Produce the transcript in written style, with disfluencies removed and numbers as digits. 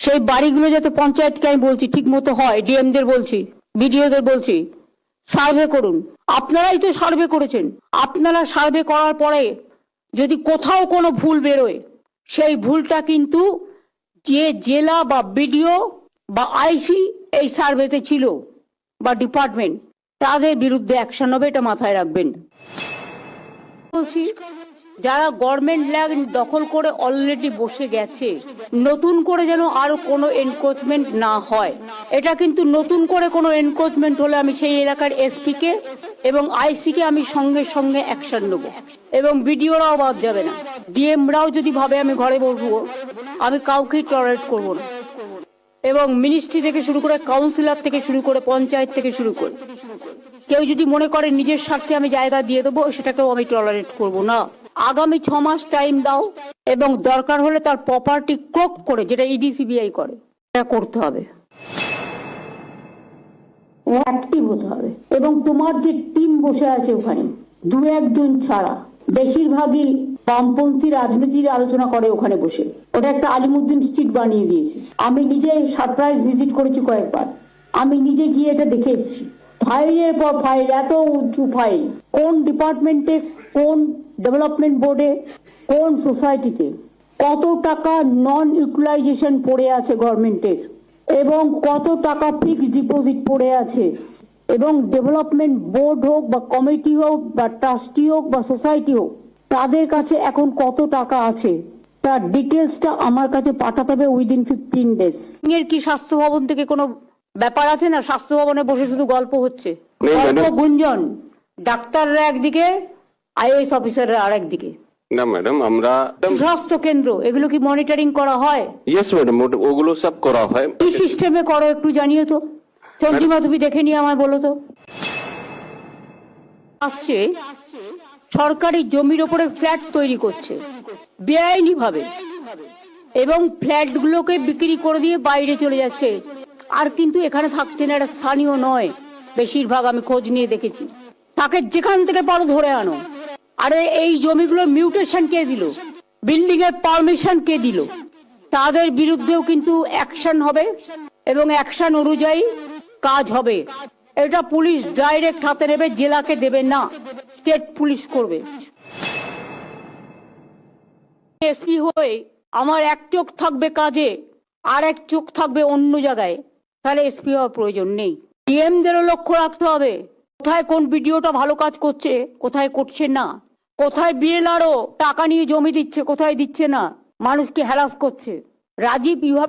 সেই বাড়িগুলো যাতে পঞ্চায়েতকে আমি বলছি ঠিক মতো হয়, ডিএমদের বলছি, বিডিওদের বলছি, সার্ভে করুন। আপনারাই তো সার্ভে করেছেন। আপনারা সার্ভে করার পরে যদি কোথাও কোনো ভুল বেরোয়, সেই ভুলটা কিন্তু যে জেলা বা বিডিও বা আইসি এই সার্ভেতে ছিল বা ডিপার্টমেন্ট, তাদের বিরুদ্ধে অ্যাকশন হবে, এটা মাথায় রাখবেন। বলছি, যারা গভর্নমেন্ট ল্যান্ড দখল করে অলরেডি বসে গেছে, নতুন করে যেন আরো কোনো এনক্রোচমেন্ট না হয়। এটা কিন্তু নতুন করে কোনো এনক্রোচমেন্ট হলে আমি সেই এলাকার এসপি কে এবং আইসি কে আমি সঙ্গে সঙ্গে অ্যাকশন নেব, এবং বিডিওরাও বাদ যাবে না। ডিএমরাও যদি ভাবে আমি ঘরে বসবো, আমি কাউকেই টলারেট করব না। এবং মিনিস্ট্রি থেকে শুরু করে, কাউন্সিলর থেকে শুরু করে, পঞ্চায়েত থেকে শুরু করে, কেউ যদি মনে করে নিজের স্বার্থে আমি জায়গা দিয়ে দেবো, সেটাকেও আমি টলারেট করব না। আগামী 6 মাস টাইম দাও, এবং দরকার হলে তার প্রপার্টি ক্রোক করে, যেটা ইডিসিবিআই করে, এটা করতে হবে। অ্যাক্টিভ হতে হবে। এবং তোমার যে টিম বসে আছে ওখানে, 2-1 জন ছাড়া বেশিরভাগই বামপন্থী রাজনীতির আলোচনা করে ওখানে বসে। ওটা একটা আলিমুদ্দিন স্ট্রিট বানিয়ে দিয়েছে। আমি নিজে সারপ্রাইজ ভিজিট করেছি কয়েকবার, আমি নিজে গিয়ে এটা দেখে এসেছি। ফাইলের পর ফাইল, এত উঁচু ফাইল, কোন ডিপার্টমেন্টে, কোন ডেভেলপমেন্ট বোর্ডে, কোন সোসাইটিতে কত টাকা নন ইউটিলাইজেশন পড়ে আছে গভর্নমেন্টের, এবং কত টাকা ফিক্সড ডিপোজিট পড়ে আছে, এবং ডেভেলপমেন্ট বোর্ড হোক বা কমিটি হোক বা ট্রাস্টি হোক বা সোসাইটি হোক, তাদের কাছে এখন কত টাকা আছে, তার ডিটেলসটা আমার কাছে পাঠাতে হবে উইদিন 15 ডেজ। এর কি স্বাস্থ্য ভবন থেকে কোনো ব্যাপার আছে না? স্বাস্থ্য ভবনে বসে শুধু গল্প হচ্ছে, গল্প গুঞ্জন, ডাক্তাররা একদিকে, আইএএস অফিসাররা আরেকদিকে। না ম্যাডাম, আমরা স্বাস্থ্য কেন্দ্র, এগুলো কি মনিটরিং করা হয়? ইয়েস ম্যাডাম, ওগুলো সব করা হয়। কি সিস্টেমে করো একটু জানিয়ে তো। চন্দ্রিমা, তুমি দেখে নিয়ে আমায় বলো তো। আসছে সরকারি জমির ওপরে ফ্ল্যাট তৈরি করছে বেআইনি ভাবে, এবং ফ্ল্যাটগুলোকে বিক্রি করে দিয়ে বাইরে চলে যাচ্ছে, আর কিন্তু এখানে থাকছে না। এটা স্থানীয় নয় বেশিরভাগ, আমি খোঁজ নিয়ে দেখেছি। তাকে যেখান থেকে পারো ধরে আনো। আরে এই জমিগুলোর মিউটেশন কে দিল, বিল্ডিং এর পারমিশন কে দিল, তাদের বিরুদ্ধেও কিন্তু অ্যাকশন হবে, এবং অ্যাকশন অনুযায়ী কাজ হবে। এটা পুলিশ ডাইরেক্ট হাতে নেবে, জেলাকে দেবে না, স্টেট পুলিশ করবে। এসপি হয়ে আমার এক চোখ থাকবে কাজে, আর এক চোখ থাকবে অন্য জায়গায়, তাহলে এসপি হওয়ার প্রয়োজন নেই। ডিএমদেরও লক্ষ্য রাখতে হবে কোথায় কোন ভিডিওটা ভালো কাজ করছে, কোথায় করছে না, কোথায় বিএলআরও টাকা নিয়ে জমি দিচ্ছে, কোথায় দিচ্ছে না, মানুষকে হ্যারাস করছে। Rajib, you have to